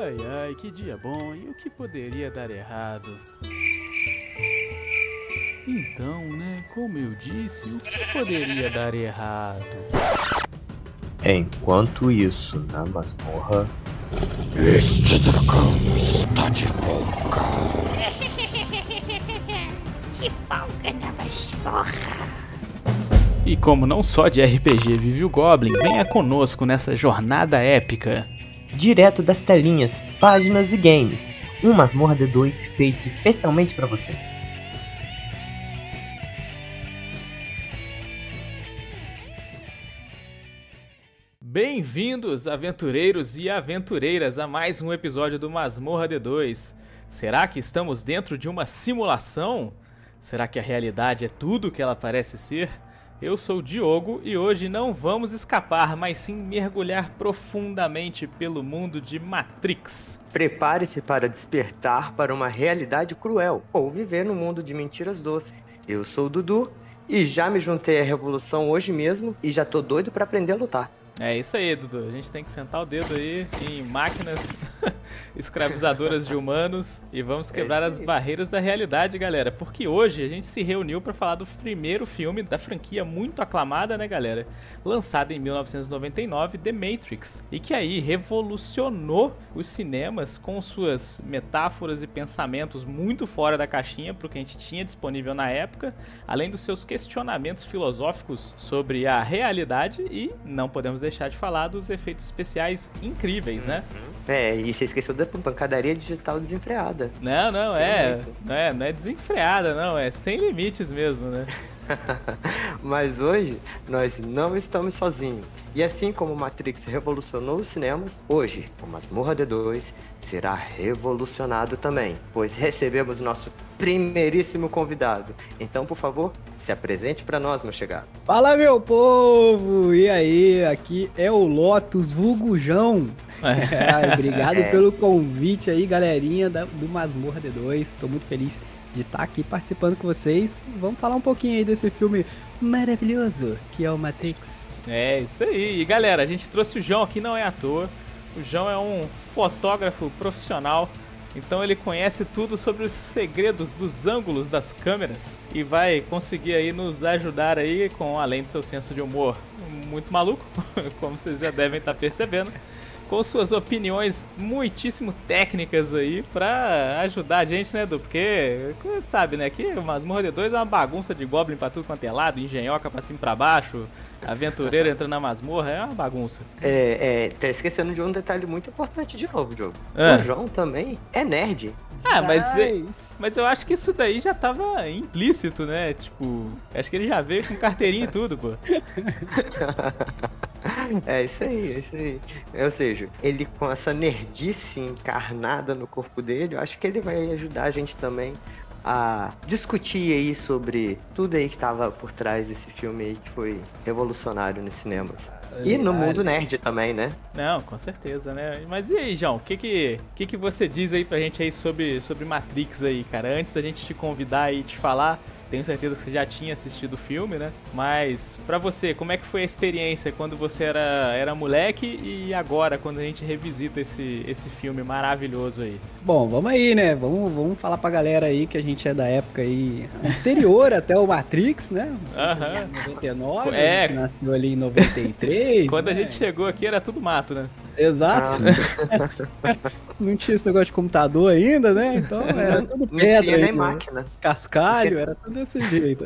Ai, ai, que dia bom, e o que poderia dar errado? Então, né, como eu disse, o que poderia dar errado? Enquanto isso, na masmorra... Este dragão está de folga. De folga na masmorra. E como não só de RPG vive o Goblin, venha conosco nessa jornada épica. Direto das telinhas, páginas e games. Um Masmorra D2 feito especialmente para você. Bem-vindos, aventureiros e aventureiras, a mais um episódio do Masmorra D2. Será que estamos dentro de uma simulação? Será que a realidade é tudo o que ela parece ser? Eu sou o Diogo e hoje não vamos escapar, mas sim mergulhar profundamente pelo mundo de Matrix. Prepare-se para despertar para uma realidade cruel ou viver num mundo de mentiras doces. Eu sou o Dudu e já me juntei à revolução hoje mesmo e já tô doido para aprender a lutar. É isso aí, Dudu. A gente tem que sentar o dedo aí em máquinas escravizadoras de humanos e vamos quebrar as barreiras da realidade, galera. Porque hoje a gente se reuniu para falar do primeiro filme da franquia muito aclamada, né, galera? Lançado em 1999, The Matrix. E que aí revolucionou os cinemas com suas metáforas e pensamentos muito fora da caixinha pro que a gente tinha disponível na época, além dos seus questionamentos filosóficos sobre a realidade e não podemos deixar de falar dos efeitos especiais incríveis, né? E você esqueceu da pancadaria digital desenfreada. Não é desenfreada, não, é sem limites mesmo, né? Mas hoje nós não estamos sozinhos. E assim como Matrix revolucionou os cinemas, hoje o Masmorra D2 será revolucionado também, pois recebemos nosso primeiríssimo convidado. Então, por favor, se apresente para nós, meu chegado. Fala, meu povo! E aí, aqui é o Lotus Vulgujão. Obrigado pelo convite aí, galerinha do Masmorra D2. Estou muito feliz de estar aqui participando com vocês. Vamos falar um pouquinho aí desse filme maravilhoso que é o Matrix. É isso aí. E galera, a gente trouxe o João aqui, não é à toa. O João é um fotógrafo profissional, então ele conhece tudo sobre os segredos dos ângulos das câmeras e vai conseguir aí nos ajudar aí com, além do seu senso de humor muito maluco, como vocês já devem estar percebendo, com suas opiniões muitíssimo técnicas aí pra ajudar a gente, né, Edu? Porque, você sabe, né, que o Masmorra D2 é uma bagunça de Goblin pra tudo quanto é lado, engenhoca pra cima e pra baixo, aventureiro entrando na masmorra, é uma bagunça. Tá esquecendo de um detalhe muito importante de novo, Diogo. Ah. O João também é nerd. Mas eu acho que isso daí já tava implícito, né? Tipo, acho que ele já veio com carteirinha e tudo, pô. É isso aí. Ou seja, ele com essa nerdice encarnada no corpo dele, eu acho que ele vai ajudar a gente também a discutir aí sobre tudo aí que tava por trás desse filme aí que foi revolucionário nos cinemas. E no mundo nerd também, né? Não, com certeza, né? Mas e aí, João, o que você diz aí pra gente aí sobre Matrix aí, cara? Antes da gente te convidar e te falar, tenho certeza que você já tinha assistido o filme, né? Mas pra você, como é que foi a experiência quando você era moleque e agora, quando a gente revisita esse filme maravilhoso aí? Bom, vamos aí, né? Vamos falar pra galera aí que a gente é da época aí anterior até o Matrix, né? Aham. 99, a gente nasceu ali em 93. Quando né? a gente chegou aqui era tudo mato, né? Exato. Não tinha esse negócio de computador ainda, né? Então era tudo pedra. Não tinha nem aí, máquina. Cascalho, era tudo desse jeito.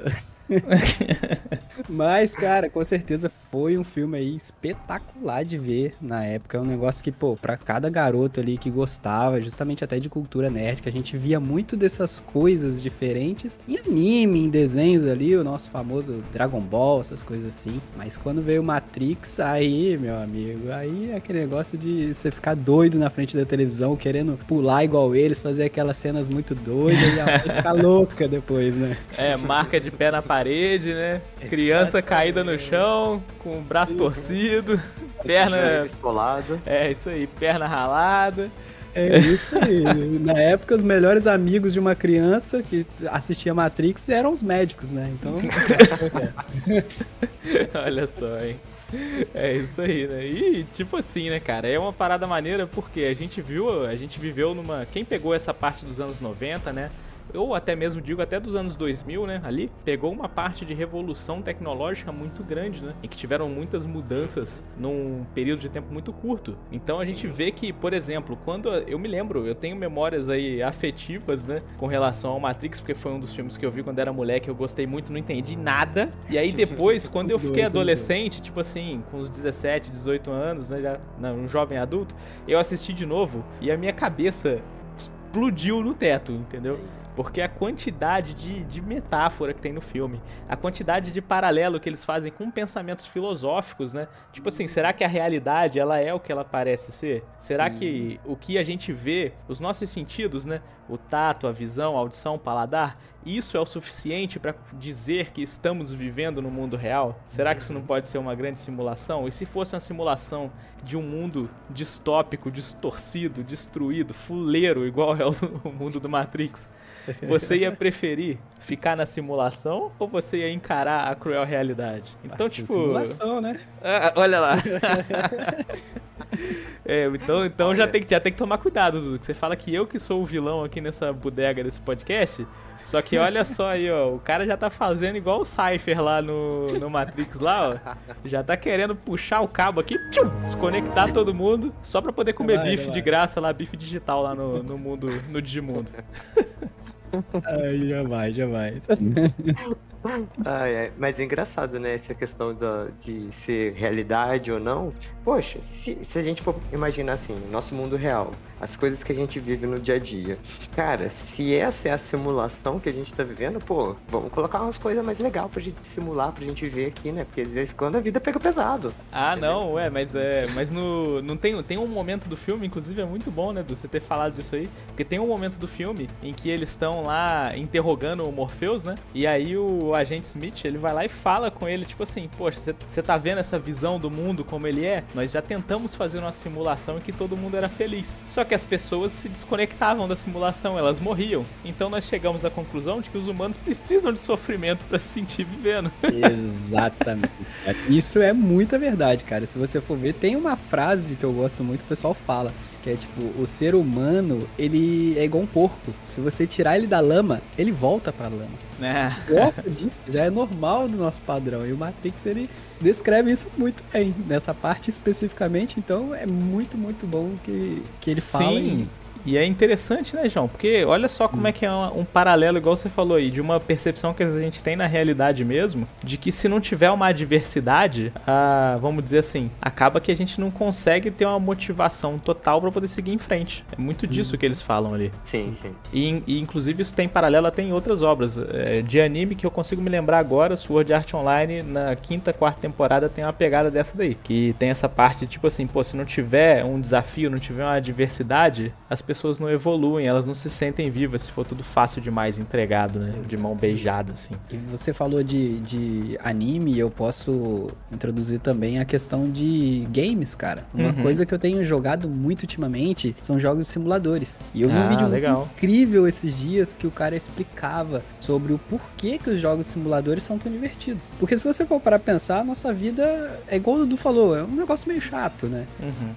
Mas, cara, com certeza foi um filme aí espetacular de ver na época. É um negócio que, pô, pra cada garoto ali que gostava, justamente até de cultura nerd, que a gente via muito dessas coisas diferentes em anime, em desenhos ali, o nosso famoso Dragon Ball, essas coisas assim. Mas quando veio Matrix, aí, meu amigo, aí é aquele negócio de você ficar doido na frente da televisão, querendo pular igual eles, fazer aquelas cenas muito doidas e a mãe ficar louca depois, né? Marca de pé na parede, né? Criança caída no chão, com o braço torcido, perna... Esfolado. É, isso aí, perna ralada. É isso aí. Na época, os melhores amigos de uma criança que assistia Matrix eram os médicos, né? Então... Olha só, hein? É isso aí, né? E tipo assim, né, cara? É uma parada maneira porque a gente viveu numa... Quem pegou essa parte dos anos 90, né? Ou até mesmo, digo, até dos anos 2000, né, ali, pegou uma parte de revolução tecnológica muito grande, né, em que tiveram muitas mudanças num período de tempo muito curto. Então a gente vê que, por exemplo, quando eu me lembro, eu tenho memórias aí afetivas, né, com relação ao Matrix, porque foi um dos filmes que eu vi quando era moleque, eu gostei muito, não entendi nada. E aí depois, quando eu fiquei adolescente, tipo assim, com uns 17, 18 anos, né, já um jovem adulto, eu assisti de novo e a minha cabeça explodiu no teto, entendeu? Porque a quantidade de metáfora que tem no filme, a quantidade de paralelo que eles fazem com pensamentos filosóficos, né? Tipo assim, será que a realidade, ela é o que ela parece ser? Será que o que a gente vê, os nossos sentidos, né? O tato, a visão, a audição, o paladar, isso é o suficiente para dizer que estamos vivendo no mundo real? Será que isso não pode ser uma grande simulação? E se fosse uma simulação de um mundo distópico, distorcido, destruído, fuleiro, igual é o mundo do Matrix, você ia preferir ficar na simulação ou você ia encarar a cruel realidade? Então, tipo... Simulação, né? Olha lá. Então já tem que tomar cuidado, Dudu. Você fala que eu que sou o vilão aqui nessa bodega desse podcast. Só que olha só aí, ó. O cara já tá fazendo igual o Cypher lá no Matrix lá, ó. Já tá querendo puxar o cabo aqui, desconectar todo mundo, só pra poder comer bife de graça lá, bife digital lá no mundo, no Digimundo. Ai, jamais. Mas é engraçado, né? Essa questão de ser realidade ou não. Poxa, se a gente for imaginar assim, nosso mundo real, as coisas que a gente vive no dia a dia. Cara, se essa é a simulação que a gente tá vivendo, pô, vamos colocar umas coisas mais legais pra gente simular, pra gente ver aqui, né? Porque às vezes quando a vida pega pesado. Ah, não, mas não tem um momento do filme, inclusive é muito bom, né, você ter falado disso aí, porque tem um momento do filme em que eles estão lá interrogando o Morpheus, né? E aí o agente Smith, ele vai lá e fala com ele, tipo assim, poxa, você tá vendo essa visão do mundo como ele é? Nós já tentamos fazer uma simulação em que todo mundo era feliz. Só que as pessoas se desconectavam da simulação, elas morriam. Então nós chegamos à conclusão de que os humanos precisam de sofrimento pra se sentir vivendo. Exatamente. Isso é muita verdade, cara. Se você for ver, tem uma frase que eu gosto muito, que o pessoal fala, que é tipo, o ser humano, ele é igual um porco. Se você tirar ele da lama, ele volta pra lama. Gosto disso, já é normal do nosso padrão. E o Matrix, ele descreve isso muito bem, nessa parte especificamente. Então é muito, muito bom que ele fala. Sim. E é interessante, né, João? Porque olha só como é que é um paralelo, igual você falou aí, de uma percepção que a gente tem na realidade mesmo, de que se não tiver uma adversidade, vamos dizer assim, acaba que a gente não consegue ter uma motivação total pra poder seguir em frente. É muito disso que eles falam ali. Sim. E inclusive isso tem paralelo até em outras obras de anime que eu consigo me lembrar agora. Sword Art Online, na 5ª, 4ª temporada, tem uma pegada dessa daí. Que tem essa parte, tipo assim, pô, se não tiver um desafio, não tiver uma adversidade, as pessoas não evoluem, elas não se sentem vivas se for tudo fácil demais entregado, né? De mão beijada, assim. E você falou de anime, eu posso introduzir também a questão de games, cara. Uma coisa que eu tenho jogado muito ultimamente são jogos de simuladores. E eu vi um vídeo muito incrível esses dias que o cara explicava sobre o porquê que os jogos simuladores são tão divertidos. Porque se você for parar pra pensar, a nossa vida é igual o Dudu falou, é um negócio meio chato, né?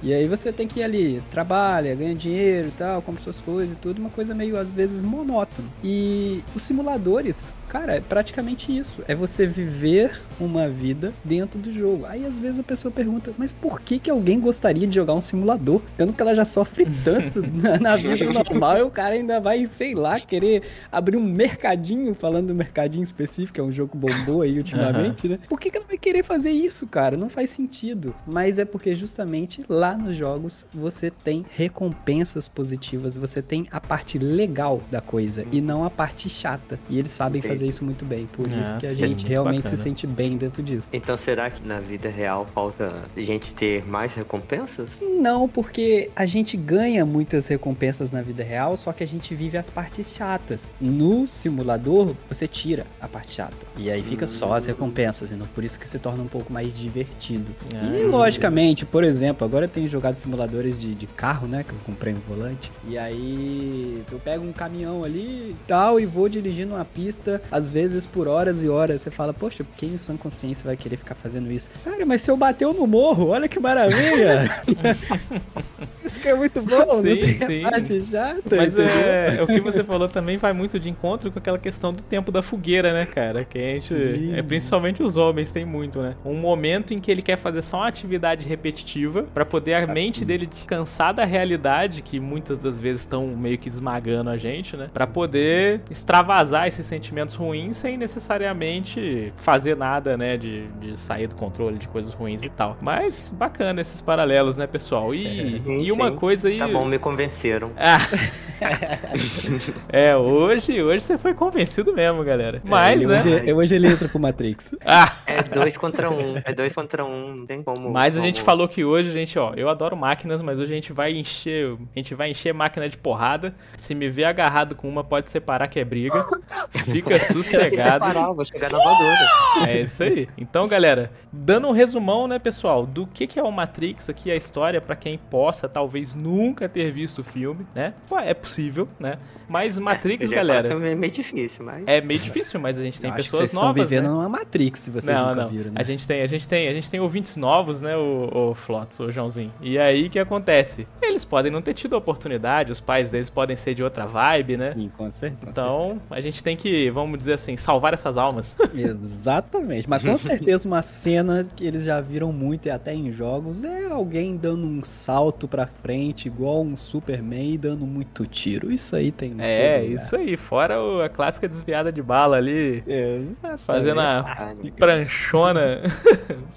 E aí você tem que ir ali, trabalha, ganha dinheiro e tal, compra suas coisas e tudo, uma coisa meio, às vezes, monótona. E os simuladores, cara, é praticamente isso. É você viver uma vida dentro do jogo. Aí, às vezes, a pessoa pergunta, mas por que alguém gostaria de jogar um simulador? Sendo que ela já sofre tanto na vida normal e o cara ainda vai, sei lá, querer abrir um mercadinho, falando do mercadinho específico, que é um jogo bombou aí ultimamente, né? Por que ela vai querer fazer isso, cara? Não faz sentido. Mas é porque, justamente, lá nos jogos, você tem recompensas positivas, você tem a parte legal da coisa e não a parte chata. E eles sabem fazer isso muito bem. Por isso que a gente realmente se sente bem dentro disso. Então será que na vida real falta a gente ter mais recompensas? Não, porque a gente ganha muitas recompensas na vida real, só que a gente vive as partes chatas. No simulador, você tira a parte chata. E aí fica só as recompensas, então por isso que se torna um pouco mais divertido. E logicamente, por exemplo, agora eu tenho jogado simuladores de carro, né? Que eu comprei um volante. volante. E aí eu pego um caminhão ali e tal e vou dirigindo uma pista, às vezes por horas e horas. Você fala, poxa, quem em sã consciência vai querer ficar fazendo isso? Cara, mas se eu bateu no morro, olha que maravilha! Isso que é muito bom, Sim, não tem sim. parte chata, Mas entendeu? o que você falou também vai muito de encontro com aquela questão do tempo da fogueira, né, cara? Que a gente, principalmente os homens, tem muito, né? Um momento em que ele quer fazer só uma atividade repetitiva pra poder a mente dele descansar da realidade, que muitas das vezes estão meio que esmagando a gente, né? Pra poder extravasar esses sentimentos ruins sem necessariamente fazer nada, né? De sair do controle de coisas ruins e tal. Mas bacana esses paralelos, né, pessoal? E uma coisa aí... Tá bom, me convenceram. Hoje você foi convencido mesmo, galera. Mas, Hoje ele entra pro Matrix. É 2 contra 1. É 2 contra 1. Não tem como. Mas a gente falou que hoje, gente, eu adoro máquinas, mas hoje a gente vai encher máquina de porrada. Se me ver agarrado com uma, pode separar que é briga. Fica sossegado. Vou chegar na voadora. É isso aí. Então, galera, dando um resumão, né, pessoal, do que é o Matrix aqui, a história, pra quem possa, talvez, nunca ter visto o filme, né? Pô, é possível, né? Mas Matrix, galera... É meio difícil, mas... É meio difícil, mas a gente tem pessoas vocês novas, estão vivendo né? numa Matrix, se vocês nunca viram, né? A gente tem ouvintes novos, né, o Flots, o Joãozinho. E aí, o que acontece? Eles podem não ter tido a oportunidade, os pais deles podem ser de outra vibe, né? Sim, com certeza. Então, a gente tem que, vamos dizer assim, salvar essas almas. Exatamente. Mas com certeza uma cena que eles já viram muito e até em jogos é alguém dando um salto pra frente, igual um Superman e dando muito tiro. Isso aí tem... Isso aí. Fora a clássica desviada de bala ali. Exatamente. Fazendo a pranchona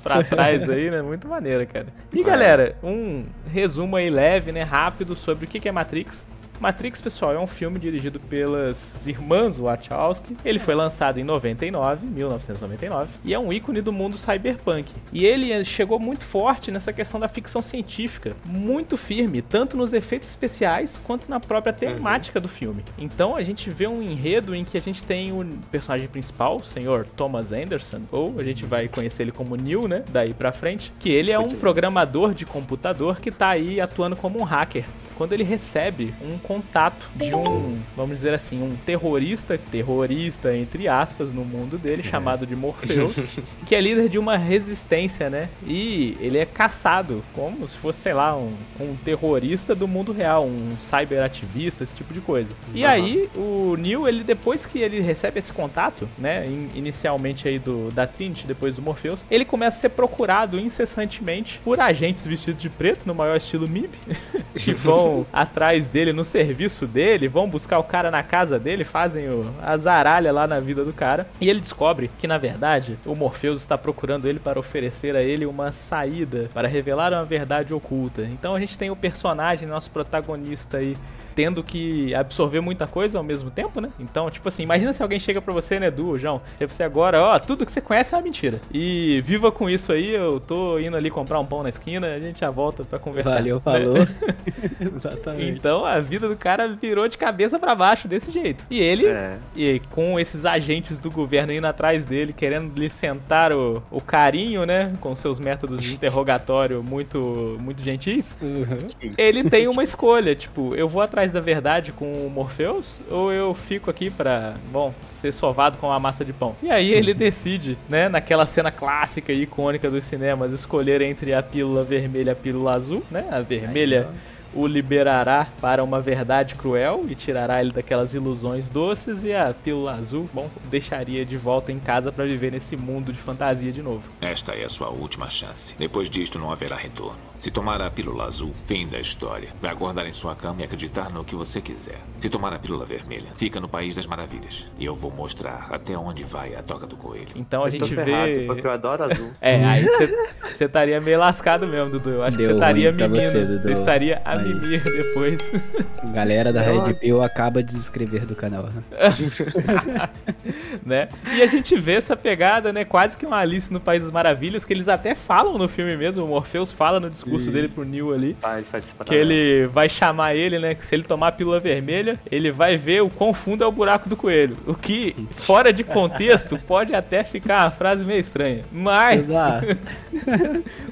pra trás aí, né? Muito maneira, cara. E galera, um resumo aí leve, né? Rápido sobre o que é Matrix. Matrix, pessoal, é um filme dirigido pelas irmãs Wachowski. Ele foi lançado em 1999, e é um ícone do mundo cyberpunk. E ele chegou muito forte nessa questão da ficção científica, muito firme, tanto nos efeitos especiais quanto na própria temática do filme. Então a gente vê um enredo em que a gente tem o personagem principal, o senhor Thomas Anderson, ou a gente vai conhecer ele como Neo, né, daí pra frente, que ele é um programador de computador que tá aí atuando como um hacker. Quando ele recebe um contato de vamos dizer assim, um terrorista entre aspas, no mundo dele, chamado de Morpheus, que é líder de uma resistência, né? E ele é caçado como se fosse, sei lá, um terrorista do mundo real, um cyberativista, esse tipo de coisa. E aí, o Neo, ele depois que ele recebe esse contato, né, inicialmente aí da Trinity, depois do Morpheus, ele começa a ser procurado incessantemente por agentes vestidos de preto, no maior estilo MIB, que vão atrás dele, no serviço dele, vão buscar o cara na casa dele, fazem a zaralha lá na vida do cara, e ele descobre que, na verdade, o Morpheus está procurando ele para oferecer a ele uma saída, para revelar uma verdade oculta. Então a gente tem o personagem, nosso protagonista aí, tendo que absorver muita coisa ao mesmo tempo, né? Então, tipo assim, imagina se alguém chega pra você, né, Edu, João, e você agora, tudo que você conhece é uma mentira. E viva com isso aí, eu tô indo ali comprar um pão na esquina, a gente já volta pra conversar. Valeu, né? falou. Exatamente. Então, a vida do cara virou de cabeça pra baixo desse jeito. E ele, e com esses agentes do governo indo atrás dele, querendo lhe sentar o carinho, né, com seus métodos de interrogatório muito gentis, ele tem uma escolha, tipo, eu vou atrás da verdade com o Morpheus, ou eu fico aqui pra, ser sovado com a massa de pão. E aí ele decide, né, naquela cena clássica e icônica dos cinemas, escolher entre a pílula vermelha e a pílula azul, né, a vermelha o liberará para uma verdade cruel e tirará ele daquelas ilusões doces, e a pílula azul, deixaria de volta em casa para viver nesse mundo de fantasia de novo. Esta é a sua última chance. Depois disto não haverá retorno. Se tomar a pílula azul, fim da história. Vai acordar em sua cama e acreditar no que você quiser. Se tomar a pílula vermelha, fica no País das Maravilhas. E eu vou mostrar até onde vai a toca do coelho. Então a gente vê... porque eu adoro azul. Aí você estaria meio lascado mesmo, Dudu. Eu acho que você estaria mimindo. Você estaria a mimir depois. Galera da Red Pill acaba de se inscrever do canal. Né? E a gente vê essa pegada, né? Quase que uma Alice no País das Maravilhas, que eles até falam no filme mesmo. O Morpheus fala no discurso discurso dele pro Neo ali. Faz Que ele vai chamar ele, né? Que se ele tomar a pílula vermelha, ele vai ver o quão fundo é o buraco do coelho. O que, fora de contexto, pode até ficar uma frase meio estranha. Mas... Exato.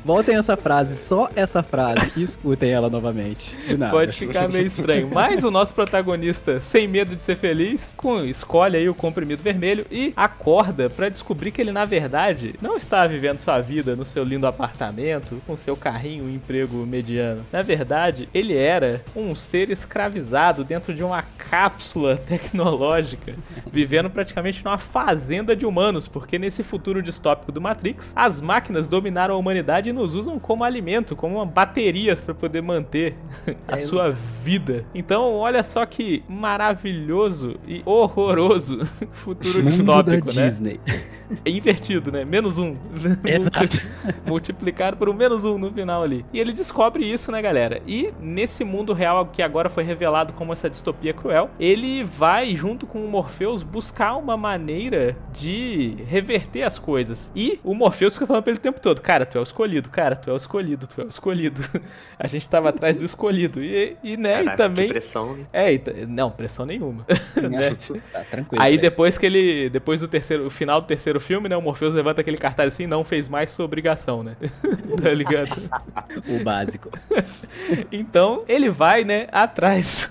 Voltem essa frase, só essa frase, e escutem ela novamente. De nada. Pode ficar meio estranho. Mas o nosso protagonista, sem medo de ser feliz, escolhe aí o comprimido vermelho e acorda pra descobrir que ele, na verdade, não está vivendo sua vida no seu lindo apartamento, com seu carrinho, um emprego mediano. Na verdade, ele era um ser escravizado dentro de uma cápsula tecnológica, vivendo praticamente numa fazenda de humanos, porque nesse futuro distópico do Matrix, as máquinas dominaram a humanidade e nos usam como alimento, como baterias para poder manter a sua vida. Então, olha só que maravilhoso e horroroso futuro Mundo distópico, da né? Disney. É invertido, né? -1. Exato. Multiplicado por um -1 no final ali. E ele descobre isso, né, galera? E nesse mundo real que agora foi revelado como essa distopia cruel, ele vai, junto com o Morpheus, buscar uma maneira de reverter as coisas. E o Morpheus fica falando pra ele o tempo todo: cara, tu é o escolhido, cara, tu é o escolhido, tu é o escolhido. A gente tava atrás do escolhido. E né, Caraca, e também... que pressão, né? Não, pressão nenhuma. Né? Tá tranquilo. Aí velho. depois do o final do terceiro filme, né, o Morpheus levanta aquele cartaz assim: não fez mais sua obrigação, né? Tá ligado? O básico. Então, ele vai, né, atrás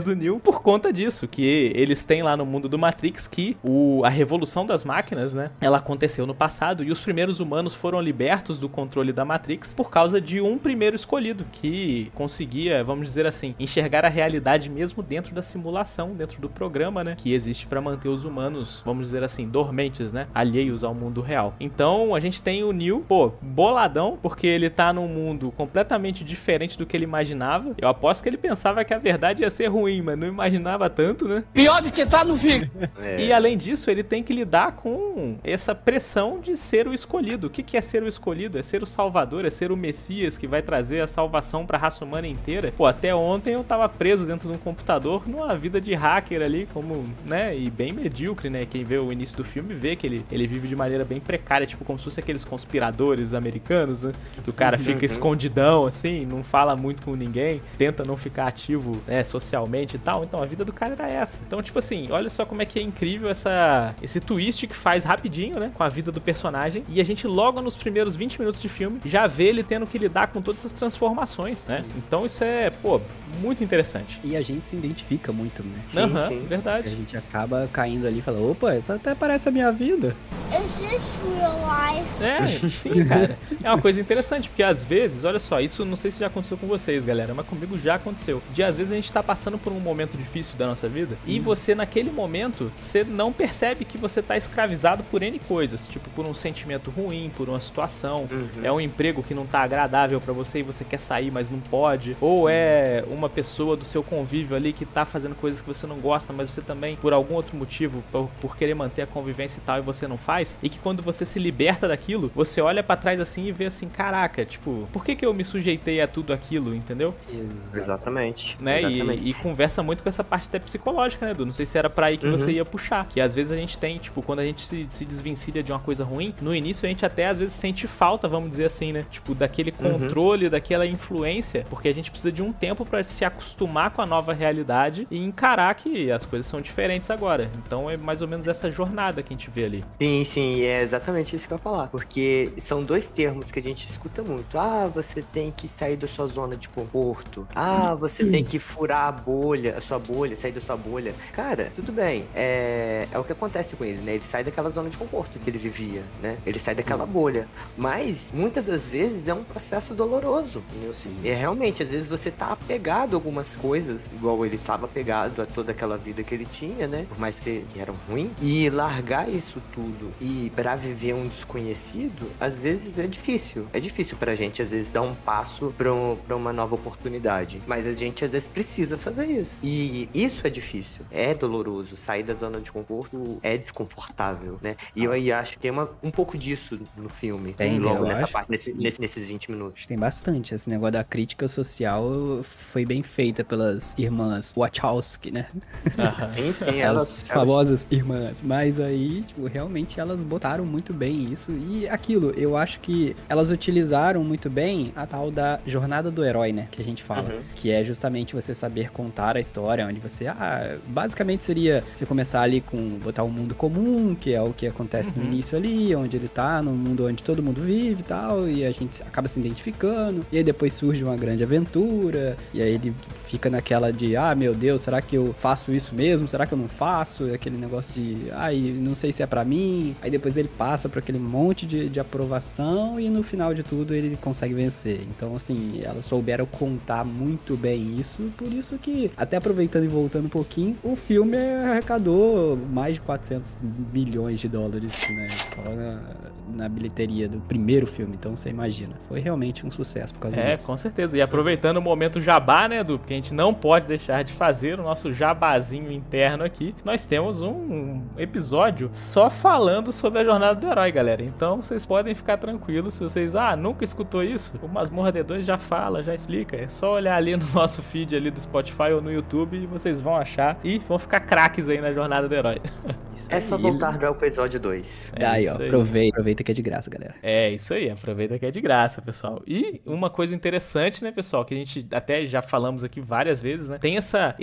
do Neo por conta disso, que eles têm lá no mundo do Matrix que a revolução das máquinas, né, ela aconteceu no passado e os primeiros humanos foram libertos do controle da Matrix por causa de um primeiro escolhido que conseguia, vamos dizer assim, enxergar a realidade mesmo dentro da simulação, dentro do programa, né, que existe para manter os humanos, vamos dizer assim, dormentes, né, alheios ao mundo real. Então, a gente tem o Neo, boladão, porque ele tá num mundo completamente diferente do que ele imaginava. Eu aposto que ele pensava que a verdade ia ser ruim, mas não imaginava tanto, né? Pior do que tá no fica. E além disso, ele tem que lidar com essa pressão de ser o escolhido. O que é ser o escolhido? É ser o salvador, é ser o Messias que vai trazer a salvação pra raça humana inteira. Até ontem eu tava preso dentro de um computador numa vida de hacker ali, como, né, e bem medíocre, né? Quem vê o início do filme vê que ele vive de maneira bem precária, tipo como se fosse aqueles conspiradores americanos, né? Que o cara fica escondidão, assim, não fala muito com ninguém, tenta não ficar ativo, né, socialmente e tal. Então a vida do cara era essa. Então, tipo assim, olha só como é que é incrível esse twist que faz rapidinho, né, com a vida do personagem. E a gente logo nos primeiros 20 minutos de filme já vê ele tendo que lidar com todas essas transformações, né? Então isso é, muito interessante. E a gente se identifica muito, né? Sim, verdade. A gente acaba caindo ali e fala: opa, essa até parece a minha vida. Is this real life? Sim, cara. É uma coisa interessante, porque às vezes, olha só, isso não sei se já aconteceu com vocês, galera, mas comigo já aconteceu. De às vezes a gente tá passando por um momento difícil da nossa vida e você, naquele momento, você não percebe que você tá escravizado por N coisas, tipo, por um sentimento ruim, por uma situação, é um emprego que não tá agradável pra você e você quer sair, mas não pode, ou é uma pessoa do seu convívio ali que tá fazendo coisas que você não gosta, mas você também, por algum outro motivo, por querer manter a convivência e tal, e você não faz, e que quando você se liberta daquilo, você olha pra trás assim e vê assim: caraca, tipo, por que eu me sujeitei a tudo aquilo, entendeu? Exatamente. Né? Exatamente. E conversa muito com essa parte até psicológica, né, Edu? Não sei se era pra aí que você ia puxar. Que às vezes a gente tem, tipo, quando a gente se desvencilha de uma coisa ruim, no início a gente até às vezes sente falta, vamos dizer assim, né? Tipo, daquele controle, daquela influência, porque a gente precisa de um tempo pra se acostumar com a nova realidade e encarar que as coisas são diferentes agora. Então é mais ou menos essa jornada que a gente vê ali. Sim, é exatamente isso que eu ia falar. Porque são dois termos que a gente escuta muito. Ah, você tem que sair da sua zona de conforto. Ah, você tem que furar a sua bolha, sair da sua bolha. Cara, tudo bem. É o que acontece com ele, né? Ele sai daquela zona de conforto que ele vivia, né? Ele sai daquela bolha. Mas, muitas das vezes, é um processo doloroso. Entendeu? E realmente, às vezes você tá apegado a algumas coisas, igual ele tava apegado a toda aquela vida que ele tinha, né? Por mais que eram ruins. E largar isso tudo e pra viver um desconhecido, às vezes é difícil. É difícil pra gente, às vezes, dar um passo pra uma nova oportunidade. Mas a gente, às vezes, precisa fazer isso. E isso é difícil. É doloroso. Sair da zona de conforto é desconfortável, né? E eu aí acho que tem um pouco disso no filme. Tem, logo eu nessa acho. parte, nesses 20 minutos. Tem bastante. Esse negócio da crítica social foi bem feita pelas irmãs Wachowski, né? Tem As famosas irmãs. Mas aí, realmente elas botaram muito bem isso. E aquilo, eu acho que elas utilizaram muito bem tem a tal da jornada do herói, né? Que a gente fala. Que é justamente você saber contar a história, onde você... basicamente seria você começar ali com... botar um mundo comum, que é o que acontece no início ali, onde ele tá, no mundo onde todo mundo vive e tal, e a gente acaba se identificando, e aí depois surge uma grande aventura, e aí ele fica naquela de, meu Deus, será que eu faço isso mesmo? Será que eu não faço? Aquele negócio de, não sei se é pra mim. Aí depois ele passa por aquele monte de aprovação e no final de tudo ele consegue vencer. Então, assim, elas souberam contar muito bem isso, por isso que, até aproveitando e voltando um pouquinho, o filme arrecadou mais de 400 milhões de dólares, né? Só na bilheteria do primeiro filme. Então, você imagina. Foi realmente um sucesso por causa disso. Com certeza. E aproveitando o momento jabá, né, Edu? Porque a gente não pode deixar de fazer o nosso jabazinho interno aqui. Nós temos um episódio só falando sobre a jornada do herói, galera. Então, vocês podem ficar tranquilos. Se vocês, nunca escutou isso, o Masmorra D2 já fala, já explica. É só olhar ali no nosso feed ali do Spotify ou no YouTube e vocês vão achar e vão ficar craques aí na jornada do herói. É só voltar ao episódio 2. Aí, ó, aproveita que é de graça, galera. É isso aí, aproveita que é de graça, pessoal. E uma coisa interessante, né, pessoal, que a gente até já falamos aqui várias vezes, né? Tem essa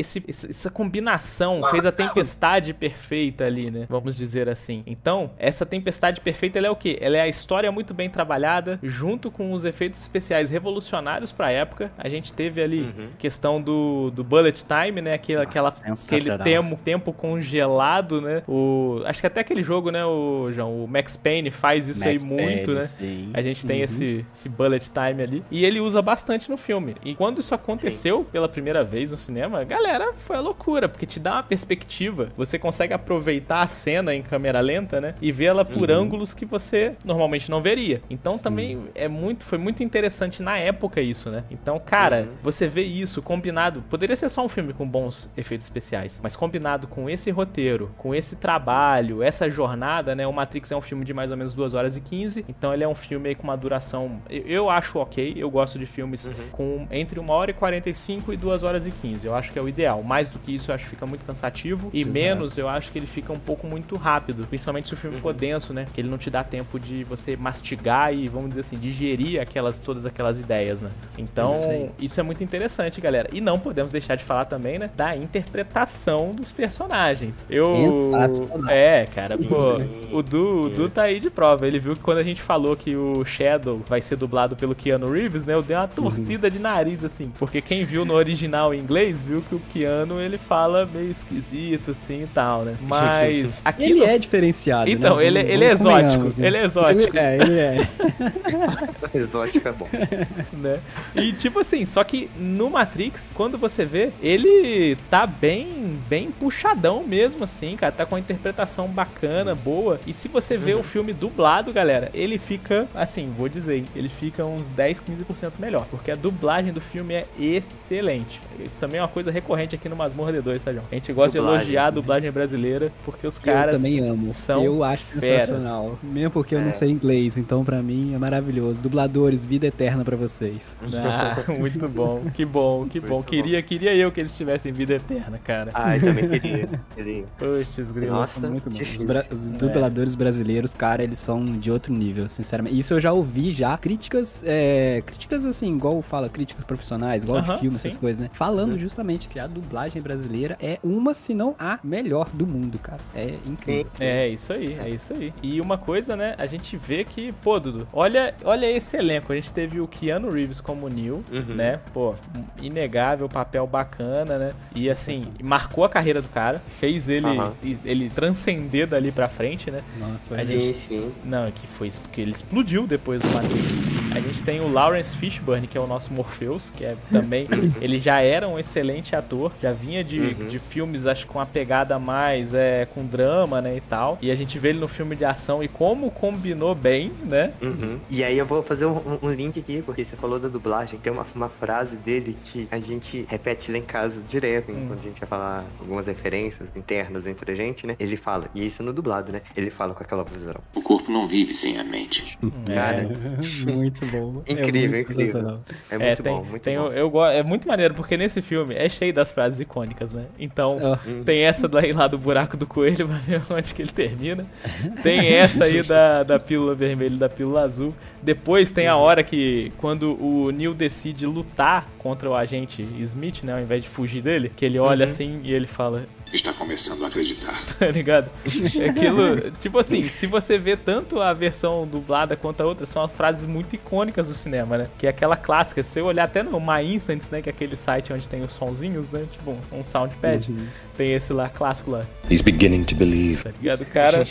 combinação, fez a tempestade perfeita ali, né? Vamos dizer assim. Então, essa tempestade perfeita, ela é o quê? Ela é a história muito bem trabalhada, junto com os efeitos especiais revolucionários pra época. A gente teve ali questão do bullet time, né? Aquele tempo congelado, né? Acho que até aquele jogo, né, João? O Max Payne faz isso aí muito, né? Sim. A gente tem esse bullet time ali. E ele usa bastante no filme. E quando isso aconteceu pela primeira vez no cinema, galera, foi a loucura, porque te dá uma perspectiva. Você consegue aproveitar a cena em câmera lenta, né? E vê-la por ângulos que você normalmente não veria. Então também foi muito interessante na época isso, né? Então, cara, você vê isso combinado. Poderia ser só um filme com bons efeitos especiais, mas combinado com esse roteiro, com esse trabalho, essa jornada, né? O Matrix é um filme de mais ou menos 2 horas e 15, então ele é um filme aí com uma duração, eu acho ok, eu gosto de filmes com entre 1 hora e 45 e 2 horas e 15, eu acho que é o ideal. Mais do que isso eu acho que fica muito cansativo, e menos eu acho que ele fica um pouco muito rápido, principalmente se o filme for denso, né? Que ele não te dá tempo de você mastigar e, vamos dizer assim, digerir todas aquelas ideias, né? Então, isso é muito interessante, galera. E não podemos deixar de falar também, né, da interpretação dos personagens. Cara, pô, o Du tá aí de prova. Ele viu que quando a gente falou que o Shadow vai ser dublado pelo Keanu Reeves, né, eu dei uma torcida de nariz, assim, porque quem viu no original em inglês, viu que o Keanu, ele fala meio esquisito, assim, e tal, né? Mas aquilo... Ele é diferenciado, então, né? Ele é exótico. Ele é exótico. Ele é. Exótico é bom. Né? E tipo assim, só que no Matrix, quando você vê, ele tá bem puxadão mesmo, assim, cara. Tá com uma interpretação bacana, boa. E se você vê o filme dublado, galera, ele fica, assim, vou dizer, ele fica uns 10, 15% melhor. Porque a dublagem do filme é excelente. Isso também é uma coisa recorrente aqui no Masmorra D2, tá, João? A gente gosta de elogiar a dublagem brasileira, porque os caras também amo. Eu acho sensacional. Mesmo porque eu não sei inglês, então pra mim é maravilhoso. Dubladores, vida eterna pra vocês. Muito bom. Que bom. Queria eu que eles tivessem vida eterna, cara. Eu também queria. Poxa, Nossa, muito bom. Os dubladores brasileiros, cara, eles são de outro nível, sinceramente. Isso eu já ouvi críticas assim, igual fala, críticas profissionais, igual de filme, essas coisas, né? Falando justamente que a dublagem brasileira é uma, se não a melhor do mundo, cara. É incrível. É isso aí. E uma coisa, né, a gente vê que, pô, Dudu, olha esse elenco. A gente teve o Keanu Reeves como Neo, né? Pô, inegável, papel bacana, né? E assim, marcou a carreira do cara, fez ele transcender dali pra frente, né? Nossa, Não, que foi isso, porque ele explodiu depois do Matrix. A gente tem o Lawrence Fishburne, que é o nosso Morpheus, que é também... ele já era um excelente ator, já vinha de filmes, acho que com uma pegada mais com drama, né, e tal. E a gente vê ele no filme de ação e como combinou bem, né? E aí eu vou fazer um link aqui, porque você falou da dublagem. Tem uma frase dele que a gente repete lá em casa direto, quando a gente vai falar algumas referências internas entre a gente, né? Ele fala, e isso no dublado, né? Ele fala com aquela voz. O corpo não vive sem a mente. Cara, muito muito bom. Incrível, muito incrível. sensacional. É muito bom, muito bom. É muito maneiro, porque nesse filme é cheio das frases icônicas, né? Então, tem essa daí lá do buraco do coelho, pra ver onde que ele termina. Tem essa aí da pílula vermelha e da pílula azul. Depois tem a hora que, quando o Neo decide lutar contra o agente Smith, né? Ao invés de fugir dele, que ele olha assim e ele fala... Está começando a acreditar. Tá ligado? Aquilo, tipo assim, se você vê tanto a versão dublada quanto a outra, são frases muito icônicas do cinema, né? Que é aquela clássica, se você olhar até no My Instants, né? Que é aquele site onde tem os sonzinhos, né? Tipo um soundpad. Tem esse lá, clássico lá. He's beginning to believe. Tá ligado? Cara,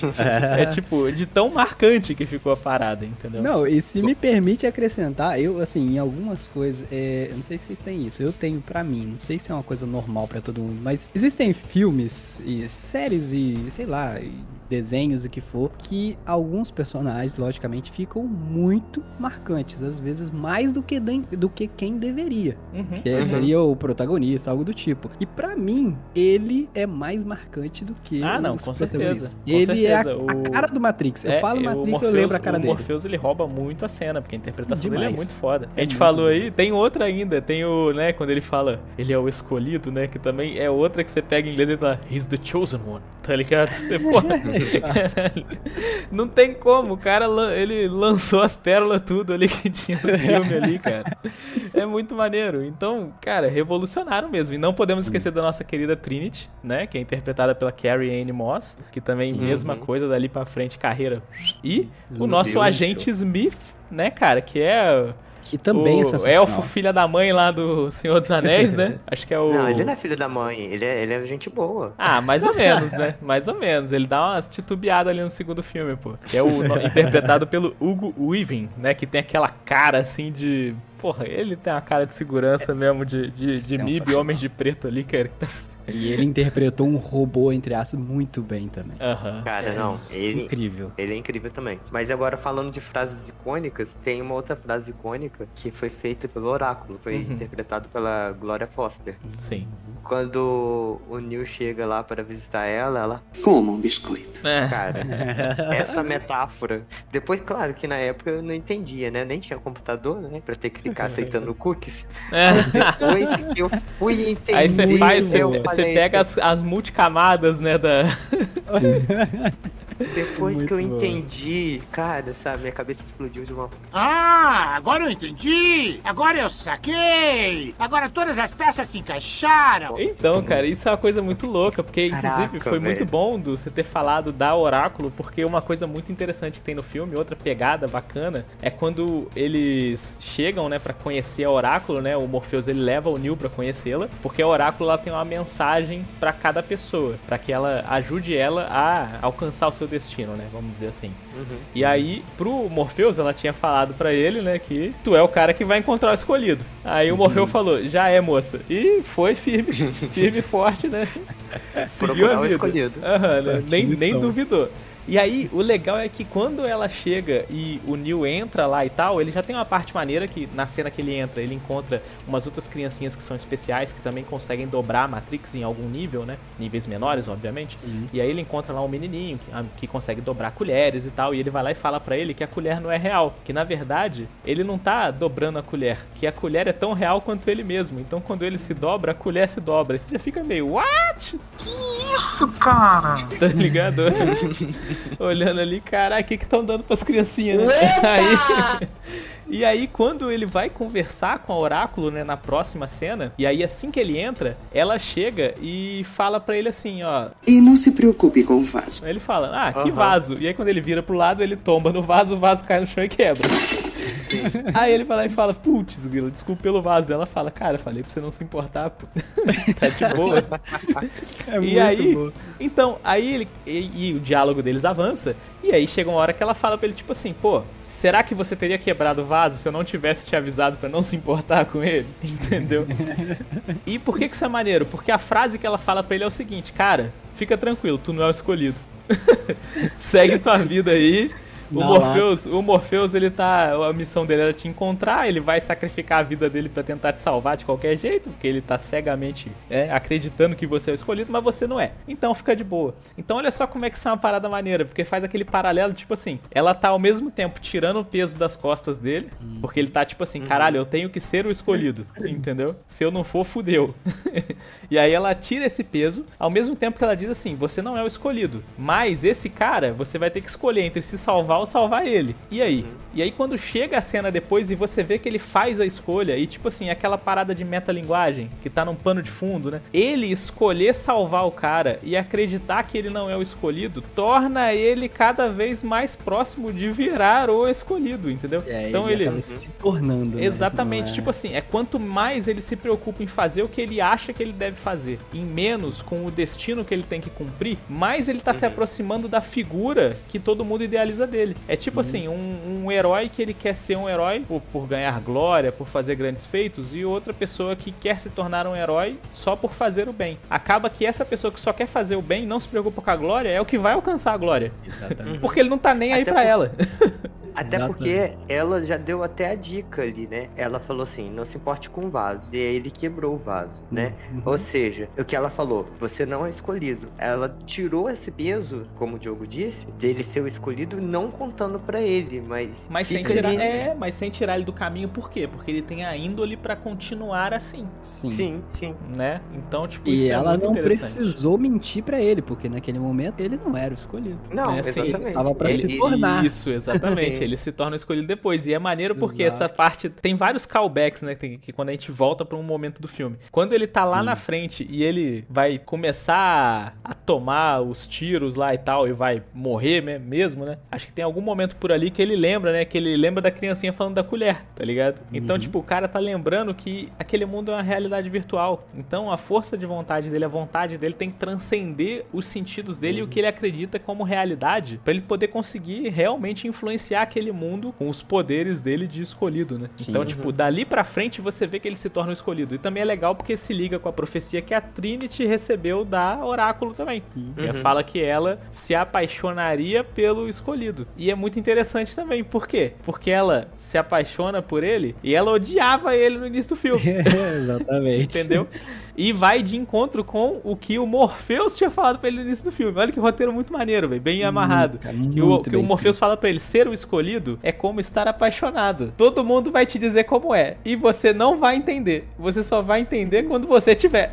é tipo, de tão marcante que ficou a parada, entendeu? Não, e se me permite acrescentar, eu, assim, em algumas coisas, eu não sei se vocês têm isso, eu tenho pra mim, não sei se é uma coisa normal pra todo mundo, mas existem filmes e séries e, sei lá, e desenhos, o que for, que alguns personagens, logicamente, ficam muito marcantes, às vezes mais do que quem deveria. Que seria o protagonista, algo do tipo. E pra mim, ele é mais marcante do que com certeza. Ele é a cara do Matrix. Eu falo Matrix, eu lembro a cara dele. O Morpheus, ele rouba muito a cena, porque a interpretação dele é muito foda. A gente muito falou aí, tem outra ainda, tem o, né, quando ele fala, ele é o escolhido, né, que também é outra que você pega em inglês e fala, he's the chosen one, tá ligado? Você, não tem como, o cara, ele lançou as pérolas tudo ali que tinha no filme ali, cara. É muito maneiro. Então, cara, revolucionaram mesmo. E não podemos esquecer da nossa querida Trinity, né, que é interpretada pela Carrie-Anne Moss, que também, mesma coisa, dali pra frente, carreira. E o nosso agente Smith, né, cara, que é... Que também é sensacional. Elfo, filha da mãe lá do Senhor dos Anéis, né? Acho que é o... Não, ele não é filho da mãe, ele é gente boa. Ah, mais ou menos, né? Mais ou menos. Ele dá umas titubeadas ali no segundo filme, pô. Que é interpretado pelo Hugo Weaving, né? Que tem aquela cara, assim, de... Porra, ele tem uma cara de segurança mesmo, de MIB, Homens de Preto ali, cara. E ele interpretou um robô, entre aspas, muito bem também. Cara, não, ele... Incrível. Ele é incrível também. Mas agora, falando de frases icônicas, tem uma outra frase icônica que foi feita pelo Oráculo. Foi interpretado pela Gloria Foster. Sim. Quando o Neo chega lá para visitar ela... Como um biscoito. Cara, essa metáfora... Depois, claro que na época eu não entendia, né? Nem tinha computador, né? Pra ter que ficar aceitando cookies. Depois que eu fui entender... Aí você pega as multicamadas, né, da... Depois Muito que eu bom. entendi, cara, sabe, minha cabeça explodiu de uma... Ah, agora eu entendi! Agora eu saquei! Agora todas as peças se encaixaram! Então, cara, isso é uma coisa muito louca, porque, inclusive, Caraca, foi muito velho. bom você ter falado da Oráculo, porque uma coisa muito interessante que tem no filme, outra pegada bacana, é quando eles chegam, né, pra conhecer a Oráculo, né, o Morpheus, ele leva o Neo pra conhecê-la, porque a Oráculo, ela tem uma mensagem pra cada pessoa, pra que ela ajude ela a alcançar o seu destino, né, vamos dizer assim. E aí, pro Morpheus, ela tinha falado pra ele, né, que tu é o cara que vai encontrar o escolhido. Aí o Morpheus falou, já é, moça. E foi firme e forte, né? Seguiu Procurar a o vida. escolhido. Né? Nem duvidou. E aí, o legal é que quando ela chega e o Neo entra lá e tal, ele já tem uma parte maneira que, na cena que ele entra, ele encontra umas outras criancinhas que são especiais, que também conseguem dobrar a Matrix em algum nível, né? Níveis menores, obviamente. E aí ele encontra lá um menininho que consegue dobrar colheres e tal, e ele vai lá e fala pra ele que a colher não é real, que na verdade, ele não tá dobrando a colher, que a colher é tão real quanto ele mesmo. Então, quando ele se dobra, a colher se dobra. E você já fica meio, what? Isso, cara! Tá ligado? Olhando ali, caralho, o que estão dando pras criancinhas, né? E aí, quando ele vai conversar com a Oráculo, né, na próxima cena, e aí assim que ele entra, ela chega e fala pra ele assim, ó... E não se preocupe com o vaso. Aí ele fala, que vaso? E aí quando ele vira pro lado, ele tomba no vaso, o vaso cai no chão e quebra. Aí ele vai lá e fala, putz, Grila, desculpa pelo vaso. Ela fala, cara, falei pra você não se importar, pô. Tá de boa. É E muito aí, bom. então, aí ele e o diálogo deles avança, e aí chega uma hora que ela fala pra ele, tipo assim, pô, será que você teria quebrado o vaso se eu não tivesse te avisado pra não se importar com ele? Entendeu? E por que isso é maneiro? Porque a frase que ela fala pra ele é o seguinte, cara, fica tranquilo, tu não é o escolhido. Segue tua vida aí, O Morpheus, ele tá... A missão dele era te encontrar, ele vai sacrificar a vida dele pra tentar te salvar de qualquer jeito, porque ele tá cegamente acreditando que você é o escolhido, mas você não é. Então fica de boa. Então olha só como é que isso é uma parada maneira, porque faz aquele paralelo, tipo assim, ela tá ao mesmo tempo tirando o peso das costas dele, porque ele tá tipo assim, caralho, eu tenho que ser o escolhido, entendeu? Se eu não for, fudeu. E aí ela tira esse peso, ao mesmo tempo que ela diz assim, você não é o escolhido, mas esse cara, você vai ter que escolher entre se salvar ou salvar ele. E aí? E aí quando chega a cena depois e você vê que ele faz a escolha, e tipo assim, aquela parada de metalinguagem, que tá num pano de fundo, né? Ele escolher salvar o cara e acreditar que ele não é o escolhido, torna ele cada vez mais próximo de virar o escolhido, entendeu? Então ele acaba se tornando, né? Exatamente, tipo assim, quanto mais ele se preocupa em fazer o que ele acha que ele deve fazer, e menos com o destino que ele tem que cumprir, mais ele tá se aproximando da figura que todo mundo idealiza dele. É tipo assim, um herói que ele quer ser um herói por ganhar glória, por fazer grandes feitos, e outra pessoa que quer se tornar um herói só por fazer o bem. Acaba que essa pessoa que só quer fazer o bem, não se preocupa com a glória, é o que vai alcançar a glória. Exatamente. Porque ele não tá nem aí pra ela. Até porque ela já deu até a dica ali, né? Ela falou assim, não se importe com o vaso. E aí ele quebrou o vaso, né? Ou seja, o que ela falou, você não é escolhido. Ela tirou esse peso, como o Diogo disse, dele ser o escolhido, não contando pra ele, mas sem tirar, ali... mas sem tirar ele do caminho, por quê? Porque ele tem a índole pra continuar assim. Sim. Né? Então, tipo, e isso ela é muito não precisou mentir pra ele, porque naquele momento ele não era o escolhido. Não, exatamente. Ele estava pra se tornar. Isso, exatamente. Ele se torna o escolhido depois. E é maneiro porque essa parte... Tem vários callbacks, né? Que quando a gente volta pra um momento do filme. Quando ele tá lá na frente e ele vai começar a tomar os tiros lá e tal, e vai morrer mesmo, né? Acho que tem algum momento por ali que ele lembra, né? Que ele lembra da criancinha falando da colher, tá ligado? Então, tipo, o cara tá lembrando que aquele mundo é uma realidade virtual. Então, a força de vontade dele, a vontade dele tem que transcender os sentidos dele e o que ele acredita como realidade, pra ele poder conseguir realmente influenciar aquele mundo com os poderes dele de escolhido, né? Então, tipo, dali pra frente você vê que ele se torna o escolhido. E também é legal porque se liga com a profecia que a Trinity recebeu da Oráculo também. Ela fala que ela se apaixonaria pelo escolhido. E é muito interessante também. Por quê? Porque ela se apaixona por ele e ela odiava ele no início do filme. Exatamente. Entendeu? E vai de encontro com o que o Morpheus tinha falado pra ele no início do filme. Olha que roteiro muito maneiro, velho. Bem amarrado. Que o Morpheus fala pra ele, ser o escolhido é como estar apaixonado. Todo mundo vai te dizer como é. E você não vai entender. Você só vai entender quando você tiver.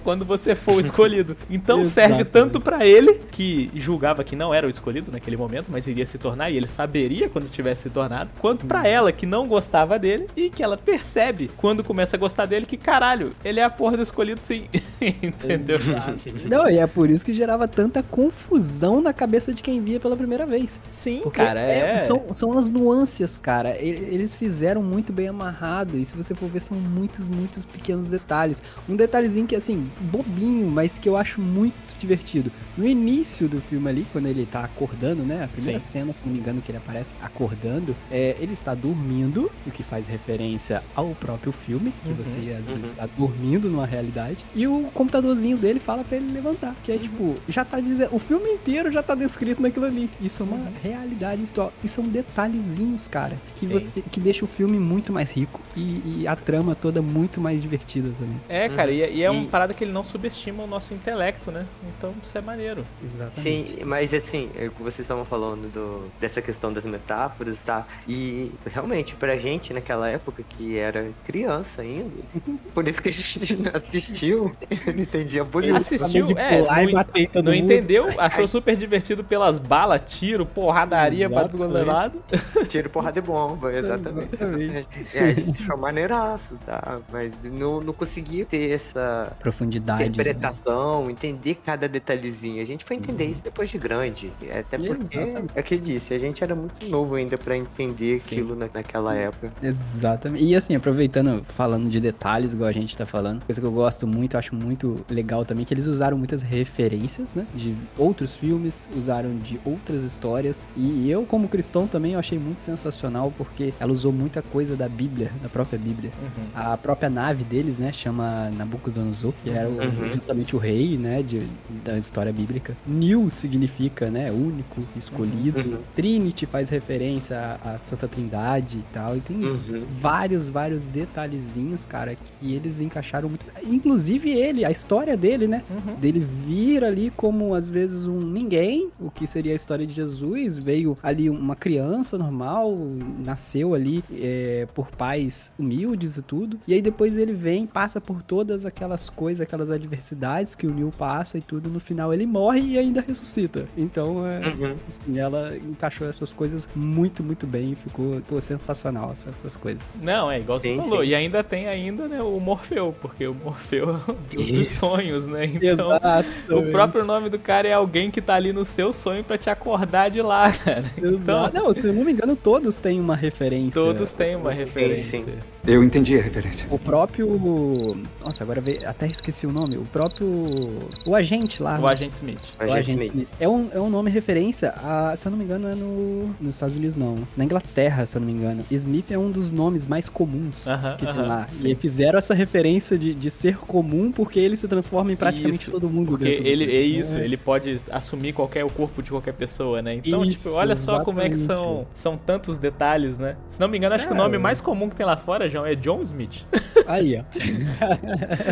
Quando você for o escolhido. Então serve tanto pra ele, que julgava que não era o escolhido naquele momento, mas iria se tornar, e ele saberia quando tivesse se tornado, quanto pra ela, que não gostava dele, e que ela percebe, quando começa a gostar dele, que caralho, ele é a porra do escolhido sim. Entendeu? Não, e é por isso que gerava tanta confusão na cabeça de quem via pela primeira vez. Sim, porque cara, são as nuances, cara. Eles fizeram muito bem amarrado, e se você for ver, são muitos pequenos detalhes. Um detalhezinho que, assim, bobinho, mas que eu acho muito divertido. No início do filme ali, quando ele tá acordando, né? A primeira cena, se não me engano, que ele aparece acordando, ele está dormindo, o que faz referência ao próprio filme, que você às vezes está dormindo numa realidade, e o computadorzinho dele fala pra ele levantar, que é tipo, já tá dizendo, o filme inteiro já tá descrito naquilo ali. Isso é uma realidade virtual. E são detalhezinhos, cara, que deixa o filme muito mais rico e a trama toda muito mais divertida também. Cara, e é uma parada que ele não subestima o nosso intelecto, né? Então isso é maneiro. Exatamente. Sim, mas assim, vocês estavam falando dessa questão das metáforas, tá? E realmente, pra gente naquela época que era criança ainda, por isso que a gente não assistiu, não entendia bonito. Assistiu, não entendeu, achou super divertido pelas balas, tiro, porradaria pra todo lado. Tiro, porrada e bomba, exatamente. A gente achou maneiraço, tá? Mas não conseguia ter essa profundidade, interpretação, entender cada detalhezinho. A gente foi entender isso depois de grande. Até porque, é o que eu disse, a gente era muito novo ainda pra entender aquilo naquela época. Exatamente. E assim, aproveitando, falando de detalhes, igual a gente tá falando, coisa que eu gosto muito, acho muito legal também, que eles usaram muitas referências, né? De outros filmes, usaram de outras histórias. E eu, como cristão, também eu achei muito sensacional, porque ela usou muita coisa da Bíblia, da própria Bíblia. A própria nave deles, né? Chama Nabucodonosor. que era justamente o rei, né, da história bíblica. New significa, né, único, escolhido. Trinity faz referência à Santa Trindade e tal. E tem vários detalhezinhos, cara, que eles encaixaram muito. Inclusive a história dele, né, dele vir ali como, às vezes, um ninguém, o que seria a história de Jesus, veio ali uma criança normal, nasceu ali por pais humildes e tudo, e aí depois ele vem, passa por todas aquelas coisas, aquelas adversidades que o Neo passa e tudo, no final ele morre e ainda ressuscita. Então, assim, ela encaixou essas coisas muito, muito bem e ficou sensacional essas coisas. Não, é igual você falou, e ainda tem né, o Morfeu, porque o Morfeu é dos sonhos, né? Então, o próprio nome do cara é alguém que tá ali no seu sonho pra te acordar de lá, cara. Então, não, se eu não me engano, todos têm uma referência. Todos têm uma referência. Sim. Eu entendi a referência. O próprio... Nossa, agora até esqueci o nome. O próprio... O agente lá. O Agente Smith. O Agente Smith. É um nome referência a... Se eu não me engano, é nos Estados Unidos, não. Na Inglaterra, se eu não me engano. Smith é um dos nomes mais comuns que tem lá. Sim. E fizeram essa referência de ser comum porque ele se transforma em praticamente todo mundo. Porque ele pode assumir o corpo de qualquer pessoa, né? Então, olha só como é que são tantos detalhes, né? Se não me engano, acho que o nome mais comum que tem lá fora, João, é John Smith. Aí, ó.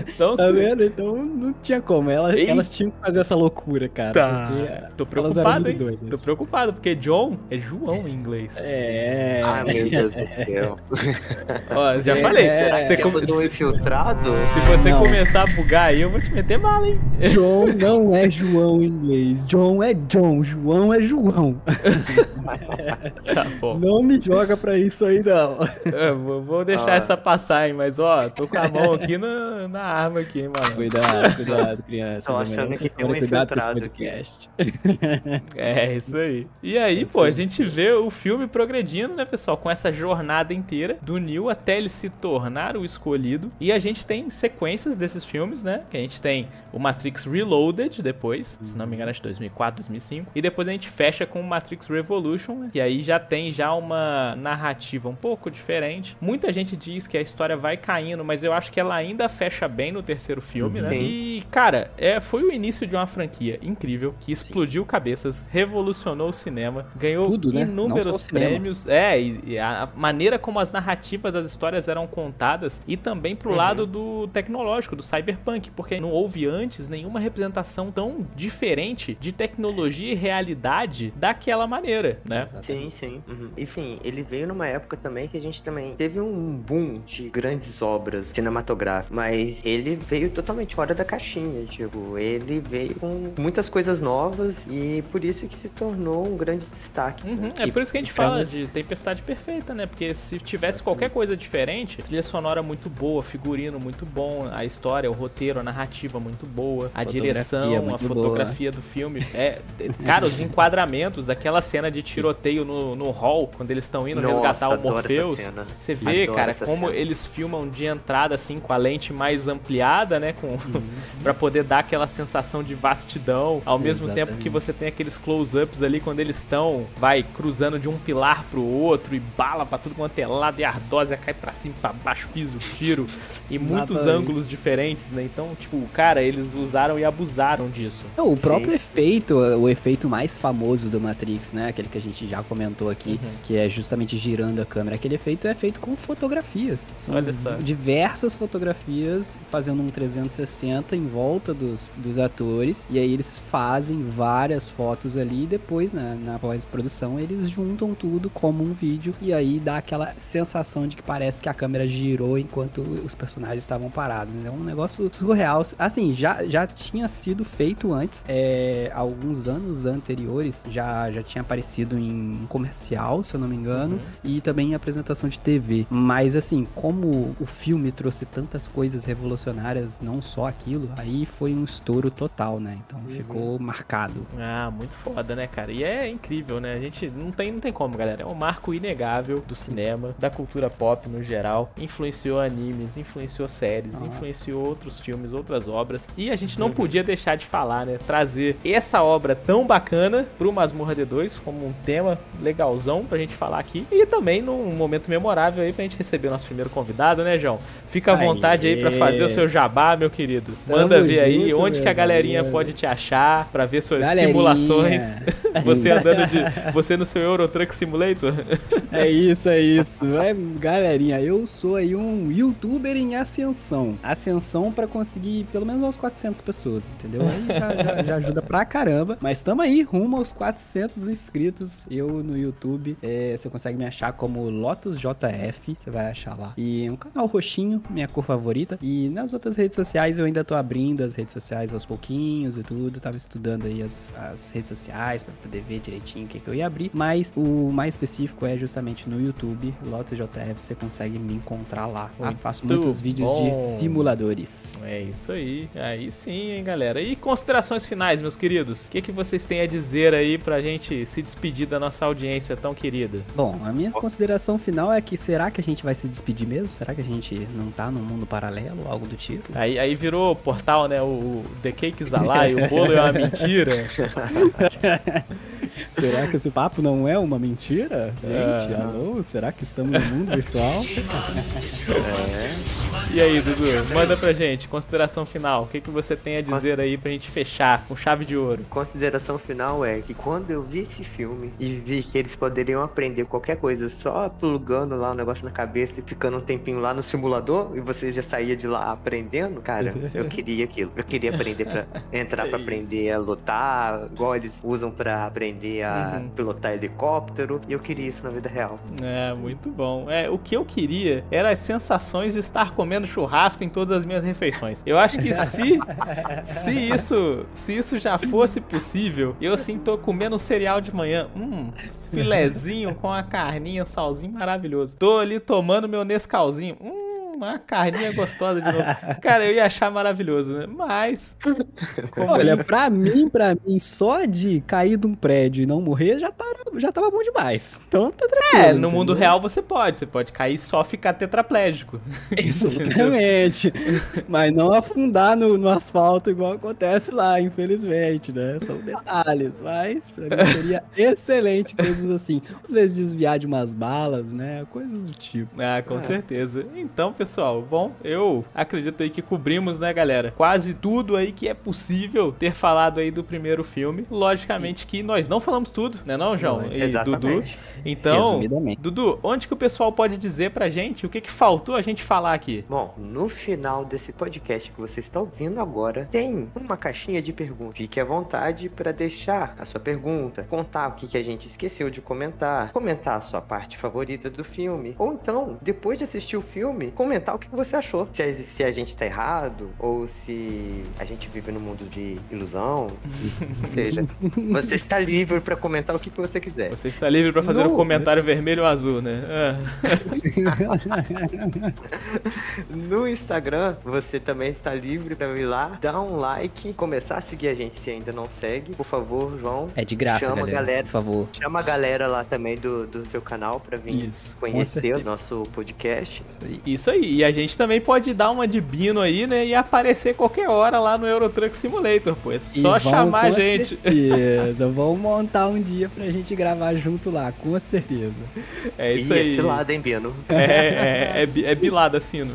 Então, tá vendo? Então não tinha como. Elas tinham que fazer essa loucura, cara. Tá. Tô preocupado, hein? Tô preocupado, porque John é João em inglês. Ai, meu Deus do céu. Ó, já falei. Infiltrado? Se você começar a bugar aí, eu vou te meter bala, hein? John não é João em inglês. John é John. João é João. Tá bom. Não me joga pra isso aí, não. Vou deixar essa passar, hein? Mas, ó, tô com a mão aqui na arma aqui, hein, mano. Cuidado, criança. Tô achando que tem um infiltrado aqui. É, isso aí. E aí, a gente vê o filme progredindo, né, pessoal? Com essa jornada inteira do Neo até ele se tornar o escolhido. E a gente tem sequências desses filmes, né? Que a gente tem o Matrix Reloaded depois, se não me engano, acho que 2004, 2005. E depois a gente fecha com o Matrix Revolution, né? Que aí já tem uma narrativa um pouco diferente. Muita gente diz que a história vai caindo, mas eu acho que ela ainda fecha bem no terceiro filme, né? E, cara, foi o início de uma franquia incrível, que explodiu cabeças, revolucionou o cinema, ganhou tudo, né? inúmeros prêmios. E a maneira como as narrativas das histórias eram contadas, e também pro lado do tecnológico, do cyberpunk, porque não houve antes nenhuma representação tão diferente de tecnologia e realidade daquela maneira, né? Sim. Enfim, ele veio numa época também que a gente também teve um boom de grandes obras cinematográficas, mas ele veio totalmente fora da caixinha, tipo, ele veio com muitas coisas novas e por isso que se tornou um grande destaque. É por isso que a gente fala de Tempestade Perfeita, né? Porque se tivesse qualquer coisa diferente, trilha sonora muito boa, figurino muito bom, a história, o roteiro, a narrativa muito boa, a direção, a fotografia do filme. Cara, os enquadramentos, aquela cena de tiroteio no hall, quando eles estão indo resgatar o Morpheus, você vê, cara, como eles filmam de entrada, assim, com a lente mais ampliada, né? Pra poder dar aquela sensação de vastidão, ao mesmo tempo que você tem aqueles close-ups ali, quando eles estão, cruzando de um pilar pro outro, e bala pra tudo quanto é lado, e a ardósia cai pra cima, pra baixo, piso, tiro, e muitos ângulos diferentes, né? Então, tipo, cara, eles usaram e abusaram disso. O próprio efeito, o efeito mais famoso do Matrix, né? Aquele que a gente já comentou aqui, que é justamente girando a câmera. Aquele efeito é feito com fotografias. São diversas fotografias fazendo um 360 em volta dos atores, e aí eles fazem várias fotos ali, e depois, na pós-produção, eles juntam tudo como um vídeo, e aí dá aquela sensação de que parece que a câmera girou enquanto os personagens estavam parados. É um negócio surreal. Assim, já tinha sido feito antes, alguns anos anteriores, já tinha aparecido em um comercial, se eu não me engano, e também em apresentação de TV. Mas, assim, como o filme trouxe tantas coisas revolucionárias, não só aquilo, aí foi um estouro total, né? Então ficou marcado. Muito foda, né, cara? E é incrível, né? A gente não tem como, galera. É um marco inegável do cinema, da cultura pop no geral. Influenciou animes, influenciou séries, influenciou outros filmes, outras obras. E a gente não podia deixar de falar, né? Trazer essa obra tão bacana pro Masmorra D2 como um tema legalzão pra gente falar aqui. E também num momento memorável aí pra gente receber receber nosso primeiro convidado, né, João? Fica à vontade aí pra fazer o seu jabá, meu querido. Manda ver aí onde que a galerinha pode te achar pra ver suas simulações. Você no seu Euro Truck Simulator? É isso. Galerinha, eu sou aí um youtuber em ascensão. Ascensão pra conseguir pelo menos umas 400 pessoas, entendeu? Aí já ajuda pra caramba. Mas tamo aí, rumo aos 400 inscritos. Eu no YouTube, você consegue me achar como LotusJF, você vai achar lá. E um canal roxinho, minha cor favorita. E nas outras redes sociais eu ainda tô abrindo as redes sociais aos pouquinhos e tudo. Tava estudando aí as redes sociais pra poder ver direitinho o que eu ia abrir. Mas o mais específico é justamente no YouTube, LotusJF, você consegue me encontrar lá. Eu faço muitos vídeos de simuladores. É isso aí. Aí sim, hein, galera. E considerações finais, meus queridos? O que vocês têm a dizer aí pra gente se despedir da nossa audiência tão querida? Bom, a minha consideração final é que será que a gente vai se despedir mesmo? Será que a gente não tá num mundo paralelo, algo do tipo? Aí virou portal, né? O The Cakes Alive, o bolo é uma mentira. Será que esse papo não é uma mentira? Gente, alô? Será que estamos no mundo virtual? E aí, Dudu, manda pra gente, consideração final. O que você tem a dizer aí pra gente fechar com chave de ouro? Consideração final é que quando eu vi esse filme e vi que eles poderiam aprender qualquer coisa só plugando lá o negócio na cabeça e ficando um tempinho lá no simulador e você já saía de lá aprendendo, cara, eu queria aquilo. Eu queria aprender pra entrar pra aprender a lutar, igual eles usam pra aprender a pilotar helicóptero, e eu queria isso na vida real. Muito bom. O que eu queria era as sensações de estar comendo churrasco em todas as minhas refeições. Eu acho que se isso já fosse possível, eu assim tô comendo um cereal de manhã, filezinho com a carninha, salzinho maravilhoso. Tô ali tomando meu Nescauzinho, uma carninha gostosa de novo. Cara, eu ia achar maravilhoso, né? Mas... Olha, pra mim, só de cair de um prédio e não morrer, já tava bom demais. Então tá tranquilo. No mundo real você pode cair e só ficar tetraplégico. Exatamente. Mas não afundar no asfalto igual acontece lá, infelizmente, né? São detalhes, mas pra mim seria excelente coisas assim. Às vezes desviar de umas balas, né? Coisas do tipo. Com certeza. Então, pessoal, bom, eu acredito aí que cobrimos, né, galera? Quase tudo aí que é possível ter falado aí do primeiro filme. Logicamente que nós não falamos tudo, né não, João? E Dudu. Então, Dudu, onde que o pessoal pode dizer pra gente o que faltou a gente falar aqui? Bom, no final desse podcast que você está ouvindo agora, tem uma caixinha de perguntas. Fique à vontade para deixar a sua pergunta, contar o que a gente esqueceu de comentar a sua parte favorita do filme, ou então, depois de assistir o filme, comentar o que você achou. Se a gente tá errado, ou se a gente vive num mundo de ilusão. Ou seja, você está livre para comentar o que você quiser. Você está livre para fazer um comentário vermelho ou azul, né? No Instagram, você também está livre para ir lá, dar um like, começar a seguir a gente se ainda não segue. Por favor, João. É de graça, galera, por favor. Chama a galera lá também do seu canal para vir conhecer o nosso podcast. Isso aí. E a gente também pode dar uma de Bino aí, né? E aparecer qualquer hora lá no Euro Truck Simulator, pô. É só chamar a gente. Certeza. Vamos montar um dia pra gente gravar junto lá, com certeza. É isso aí. Esse lado, hein, Bino? É bilada, Sino.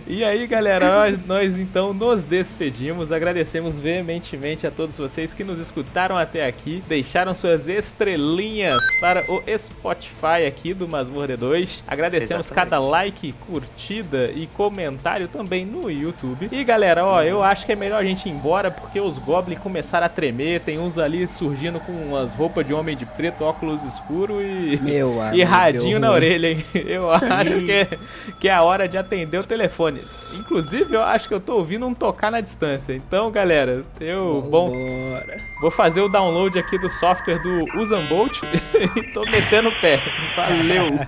E aí, galera, nós então nos despedimos. Agradecemos veementemente a todos vocês que nos escutaram até aqui. Deixaram suas estrelinhas para o Spotify aqui do Masmorra D2. Agradecemos cada like, curtida e comentário também no YouTube. E galera, eu acho que é melhor a gente ir embora porque os goblins começaram a tremer. Tem uns ali surgindo com umas roupas de homem de preto, óculos escuros e radinho na orelha, hein? Eu acho que é a hora de atender o telefone. Inclusive, eu acho que eu tô ouvindo um tocar na distância. Então, galera, vou fazer o download aqui do software do Usambolt e tô metendo o pé. Valeu!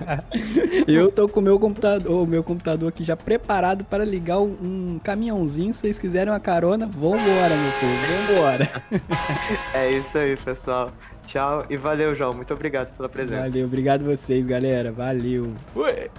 Eu tô com o meu computador aqui já preparado para ligar um caminhãozinho. Se vocês quiserem uma carona, vambora, meu povo, vambora. É isso aí, pessoal. Tchau e valeu, João. Muito obrigado pela presença. Valeu, obrigado vocês, galera. Valeu. Ui.